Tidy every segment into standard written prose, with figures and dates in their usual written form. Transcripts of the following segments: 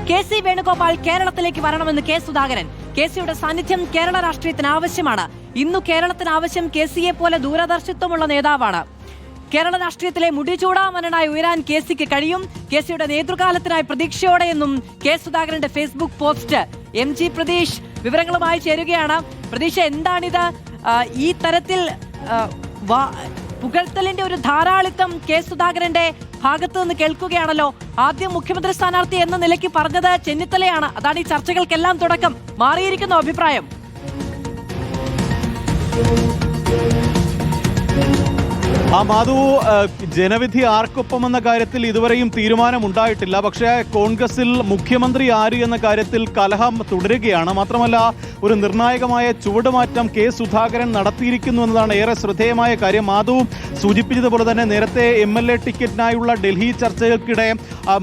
K C. Venugopal കേരളത്തിലേക്ക് വരണമെന്ന് K. Sudhakaran. കെ.സിയുടെ സാന്നിധ്യം കേരള രാഷ്ട്രീയത്തിന് ആവശ്യമാണ്. ഇന്നു കേരളത്തിന് ആവശ്യം കെ.സിയെ പോലെ ദൂരദർശിത്വമുള്ള നേതാവാണ്. കേരള രാഷ്ട്രീയത്തിലെ മുടിചൂടാമനായി ഉയരാൻ കെ.സിക്ക് കഴിയും. കെ.സിയുടെ നേതൃകാലത്തിനായി പ്രതീക്ഷയോടെയെന്നും കെ. സുധാകരന്റെ ഫേസ്ബുക്ക് പോസ്റ്റ്. എം.ജി. പ്രതീഷ് വിവരങ്ങളുമായി ചേരുകയാണ്. പ്രതീക്ഷ, എന്താണിത്? ഈ തരത്തിൽ പുകഴ്ത്തലിന്റെ ഒരു ധാരാളിത്തം കെ. സുധാകരന്റെ ഭാഗത്ത് നിന്ന് കേൾക്കുകയാണല്ലോ. ആദ്യം മുഖ്യമന്ത്രി സ്ഥാനാർത്ഥി എന്ന നിലയ്ക്ക് പറഞ്ഞത് ചെന്നിത്തലയാണ്. അതാണ് ഈ ചർച്ചകൾക്കെല്ലാം തുടക്കം. മാറിയിരിക്കുന്നു അഭിപ്രായം? മാധു, ജനവിധി ആർക്കൊപ്പം എന്ന കാര്യത്തിൽ ഇതുവരെയും തീരുമാനമുണ്ടായിട്ടില്ല. പക്ഷേ കോൺഗ്രസിൽ മുഖ്യമന്ത്രി ആര് എന്ന കാര്യത്തിൽ കലഹം തുടരുകയാണ്. മാത്രമല്ല, ഒരു നിർണായകമായ ചുവടുമാറ്റം കെ. സുധാകരൻ നടത്തിയിരിക്കുന്നു എന്നതാണ് ഏറെ ശ്രദ്ധേയമായ കാര്യം. മാധു സൂചിപ്പിച്ചതുപോലെ തന്നെ നേരത്തെ MLA ടിക്കറ്റിനായുള്ള ഡൽഹി ചർച്ചകൾക്കിടെ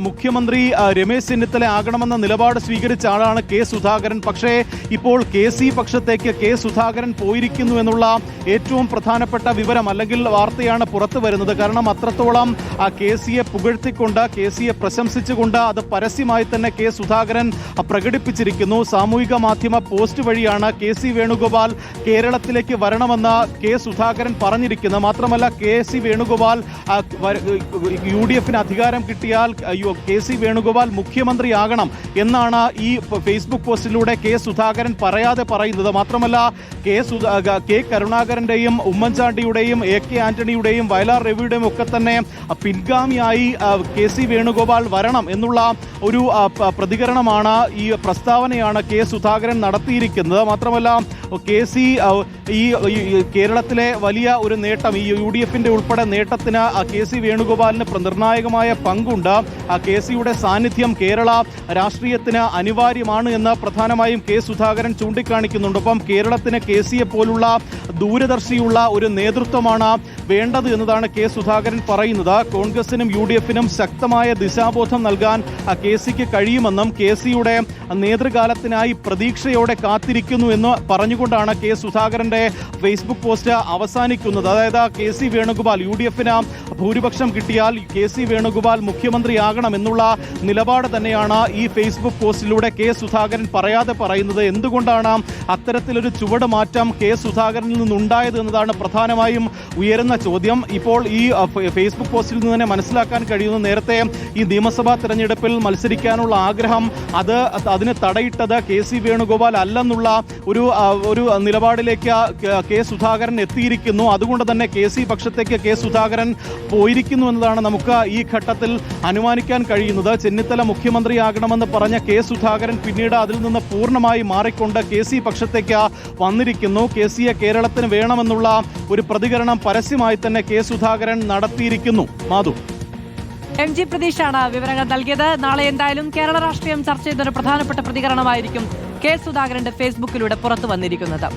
മുഖ്യമന്ത്രി രമേശ് ചെന്നിത്തല ആകണമെന്ന നിലപാട് സ്വീകരിച്ച ആളാണ് കെ. സുധാകരൻ. പക്ഷേ ഇപ്പോൾ KC പക്ഷത്തേക്ക് കെ. സുധാകരൻ പോയിരിക്കുന്നു എന്നുള്ള ഏറ്റവും പ്രധാനപ്പെട്ട വിവരം അല്ലെങ്കിൽ വാർത്തയാണ് പുറത്തു വരുന്നത്. കാരണം അത്രത്തോളം KCയെ പുകഴ്ത്തിക്കൊണ്ട്, KCയെ പ്രശംസിച്ചുകൊണ്ട് അത് പരസ്യമായി തന്നെ കെ. സുധാകരൻ പ്രകടിപ്പിച്ചിരിക്കുന്നു. സാമൂഹിക മാധ്യമ പോസ്റ്റ് വഴിയാണ് KC വേണുഗോപാൽ കേരളത്തിലേക്ക് വരണമെന്ന് കെ. സുധാകരൻ പറഞ്ഞിരിക്കുന്നത്. മാത്രമല്ല, KC വേണുഗോപാൽ UDFന് അധികാരം കിട്ടിയാൽ KC വേണുഗോപാൽ മുഖ്യമന്ത്രിയാകണം എന്നാണ് ഈ ഫേസ്ബുക്ക് പോസ്റ്റിലൂടെ കെ. സുധാകരൻ പറയാതെ പറയുന്നത്. മാത്രമല്ല, കെ. കരുണാകരന്റെയും ഉമ്മൻചാണ്ടിയുടെയും AK ആന്റണിയുടെയും വയലാർ രവിയുടെയും ഒക്കെ തന്നെ പിൻഗാമിയായി KC വേണുഗോപാൽ വരണം എന്നുള്ള ഒരു പ്രതികരണമാണ്, ഈ പ്രസ്താവനയാണ് കെ. സുധാകരൻ നടത്തിയിരിക്കുന്നത്. മാത്രമല്ല, KC ഈ കേരളത്തിലെ വലിയ ഒരു നേട്ടം, ഈ UDFന്റെ ഉൾപ്പെടെ നേട്ടത്തിന് KC വേണുഗോപാലിന് നിർണായകമായ പങ്കുണ്ട്. KCയുടെ സാന്നിധ്യം കേരള രാഷ്ട്രീയത്തിന് അനിവാര്യമാണ് എന്ന് പ്രധാനമായും കെ. സുധാകരൻ ചൂണ്ടിക്കാണിക്കുന്നുണ്ട്. ഒപ്പം കേരളത്തിന് KCയെ പോലുള്ള ദൂരദർശിയുള്ള ഒരു നേതൃത്വമാണ് വേണ്ടത് എന്നതാണ് കെ. സുധാകരൻ പറയുന്നത്. കോൺഗ്രസിനും UDFനും ശക്തമായ ദിശാബോധം നൽകാൻ KCക്ക് കഴിയുമെന്നും KCയുടെ നേതൃകാലത്തിനായി പ്രതീക്ഷയോടെ കാത്തിരിക്കുന്നു എന്ന് പറഞ്ഞുകൊണ്ടാണ് കെ. സുധാകരന്റെ ഫേസ്ബുക്ക് പോസ്റ്റ് അവസാനിക്കുന്നത്. അതായത് KC വേണുഗോപാൽ UDFന് ഭൂരിപക്ഷം കിട്ടിയാൽ KC വേണുഗോപാൽ മുഖ്യമന്ത്രിയാകണം എന്നുള്ള നിലപാട് തന്നെയാണ് ഈ ഫേസ്ബുക്ക് പോസ്റ്റിലൂടെ കെ. സുധാകരൻ പറയാതെ പറയുന്നത്. എന്തുകൊണ്ടാണ് അത്തരത്തിലൊരു ചുവട് മാറ്റം കെ. സുധാകരനിൽ നിന്നുണ്ടായത് എന്നതാണ് പ്രധാനമായും ഉയരുന്ന ചോദ്യം. ഇപ്പോൾ ഈ ഫേസ്ബുക്ക് പോസ്റ്റിൽ നിന്ന് തന്നെ മനസ്സിലാക്കാൻ കഴിയുന്നു, നേരത്തെ ഈ നിയമസഭാ തെരഞ്ഞെടുപ്പിൽ മത്സരിക്കാനുള്ള ആഗ്രഹം അതിന് തടയിട്ടത് KC വേണുഗോപാൽ അല്ലെന്നുള്ള ഒരു നിലപാടിലേക്ക് കെ. സുധാകരൻ എത്തിയിരിക്കുന്നു. അതുകൊണ്ട് തന്നെ KC പക്ഷത്തേക്ക് കെ. സുധാകരൻ പോയിരിക്കുന്നു എന്നതാണ് നമുക്ക് ഈ ഘട്ടത്തിൽ അനുമാനിക്കാൻ കഴിയുന്നത്. ചെന്നിത്തല മുഖ്യമന്ത്രിയാകണമെന്ന് പറഞ്ഞ കെ. സുധാകരൻ പിന്നീട് അതിൽ നിന്ന് പൂർണ്ണമായി മാറിക്കൊണ്ട് KC പക്ഷത്തേക്ക് വന്നിരിക്കുന്നു. KCയെ കേരളത്തിന് വേണമെന്നുള്ള ഒരു പ്രതികരണം പരസ്യമായി തന്നെ കെ. സുധാകരൻ നടത്തിയിരിക്കുന്നു. മാധു, MG പ്രതീഷാണ് വിവരങ്ങൾ നൽകിയത്. നാളെ എന്തായാലും കേരള രാഷ്ട്രീയം ചർച്ച ചെയ്യുന്ന ഒരു പ്രധാനപ്പെട്ട പ്രതികരണമായിരിക്കും കെ. സുധാകരന്റെ ഫേസ്ബുക്കിലൂടെ പുറത്തു വന്നിരിക്കുന്നത്.